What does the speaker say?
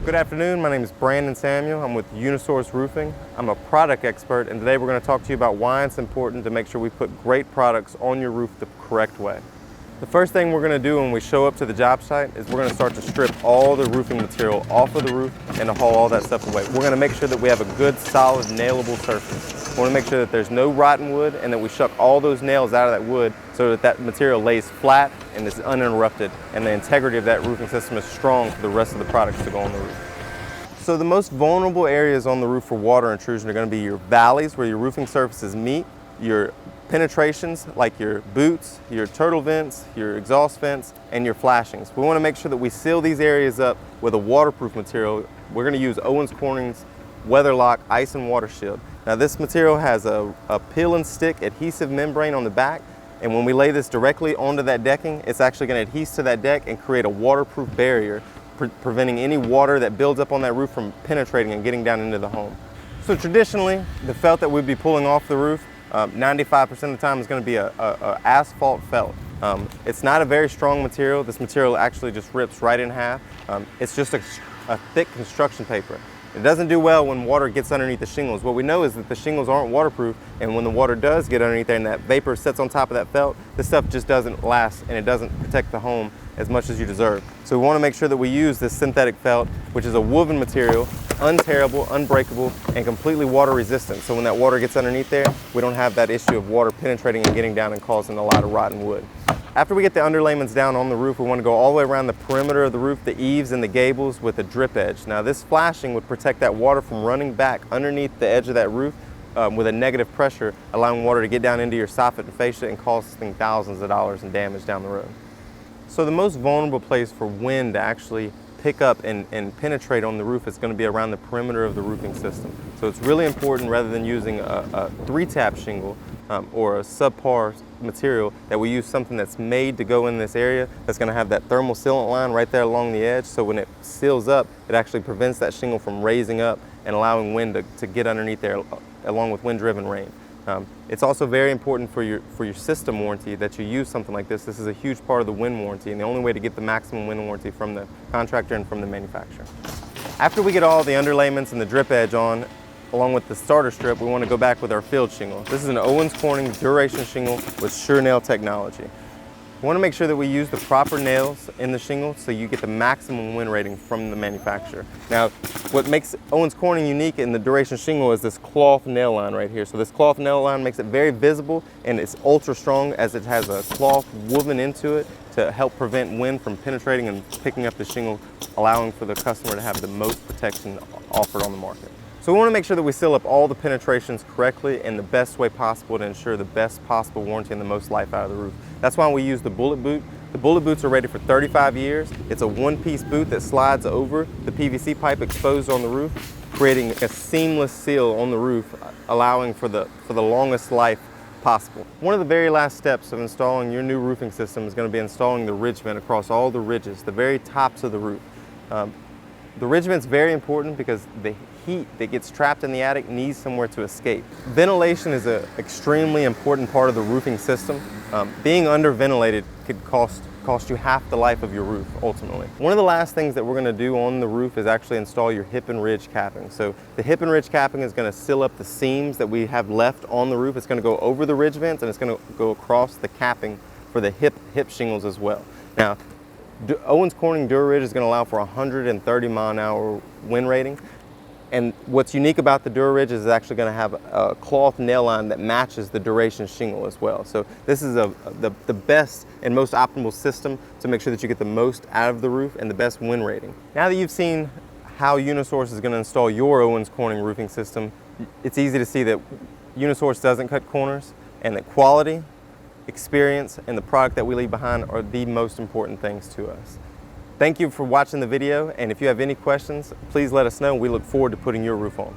Good afternoon, my name is Brandon Samuel. I'm with Unisource Roofing. I'm a product expert, and today we're going to talk to you about why it's important to make sure we put great products on your roof the correct way. The first thing we're going to do when we show up to the job site is we're going to start to strip all the roofing material off of the roof and to haul all that stuff away. We're going to make sure that we have a good, solid, nailable surface. We want to make sure that there's no rotten wood and that we shuck all those nails out of that wood so that that material lays flat and is uninterrupted, and the integrity of that roofing system is strong for the rest of the products to go on the roof. So the most vulnerable areas on the roof for water intrusion are going to be your valleys where your roofing surfaces meet, your penetrations like your boots, your turtle vents, your exhaust vents, and your flashings. We want to make sure that we seal these areas up with a waterproof material. We're going to use Owens Corning's Weatherlock Ice and Water Shield. Now this material has a peel and stick adhesive membrane on the back, and when we lay this directly onto that decking, it's actually going to adhere to that deck and create a waterproof barrier, preventing any water that builds up on that roof from penetrating and getting down into the home. So traditionally, the felt that we'd be pulling off the roof 95% of the time is going to be a asphalt felt. It's not a very strong material. This material actually just rips right in half. It's just a thick construction paper. It doesn't do well when water gets underneath the shingles. What we know is that the shingles aren't waterproof, and when the water does get underneath there and that vapor sits on top of that felt, this stuff just doesn't last and it doesn't protect the home as much as you deserve. So we want to make sure that we use this synthetic felt, which is a woven material, unterrible, unbreakable, and completely water resistant. So when that water gets underneath there, we don't have that issue of water penetrating and getting down and causing a lot of rotten wood. After we get the underlayments down on the roof, we want to go all the way around the perimeter of the roof, the eaves and the gables, with a drip edge. Now this flashing would protect that water from running back underneath the edge of that roof with a negative pressure, allowing water to get down into your soffit and fascia and costing thousands of dollars in damage down the road. So the most vulnerable place for wind to actually pick up and penetrate on the roof is going to be around the perimeter of the roofing system. So it's really important, rather than using a 3-tap shingle or a subpar material, that we use something that's made to go in this area that's going to have that thermal sealant line right there along the edge, so when it seals up, it actually prevents that shingle from raising up and allowing wind to get underneath there along with wind-driven rain. It's also very important for your system warranty that you use something like this. This is a huge part of the wind warranty, and the only way to get the maximum wind warranty from the contractor and from the manufacturer. After we get all the underlayments and the drip edge on, along with the starter strip, we want to go back with our field shingle. This is an Owens Corning duration shingle with Sure Nail technology. We want to make sure that we use the proper nails in the shingle so you get the maximum wind rating from the manufacturer. Now, what makes Owens Corning unique in the duration shingle is this cloth nail line right here. So this cloth nail line makes it very visible, and it's ultra strong as it has a cloth woven into it to help prevent wind from penetrating and picking up the shingle, allowing for the customer to have the most protection offered on the market. So we want to make sure that we seal up all the penetrations correctly in the best way possible to ensure the best possible warranty and the most life out of the roof. That's why we use the bullet boot. The bullet boots are rated for 35 years. It's a one-piece boot that slides over the PVC pipe exposed on the roof, creating a seamless seal on the roof, allowing for the longest life possible. One of the very last steps of installing your new roofing system is going to be installing the ridge vent across all the ridges, the very tops of the roof. The ridge vent is very important because the heat that gets trapped in the attic needs somewhere to escape. Ventilation is an extremely important part of the roofing system. Being under-ventilated could cost you half the life of your roof, ultimately. One of the last things that we're going to do on the roof is actually install your hip and ridge capping. So the hip and ridge capping is going to seal up the seams that we have left on the roof. It's going to go over the ridge vents, and it's going to go across the capping for the hip shingles as well. Now, Owens Corning DuraRidge is going to allow for 130 mile-an-hour wind rating. And what's unique about the DuraRidge is it's actually going to have a cloth nail line that matches the duration shingle as well. So this is the best and most optimal system to make sure that you get the most out of the roof and the best wind rating. Now that you've seen how Unisource is going to install your Owens Corning roofing system, it's easy to see that Unisource doesn't cut corners, and that quality, experience, and the product that we leave behind are the most important things to us. Thank you for watching the video, and if you have any questions, please let us know. We look forward to putting your roof on.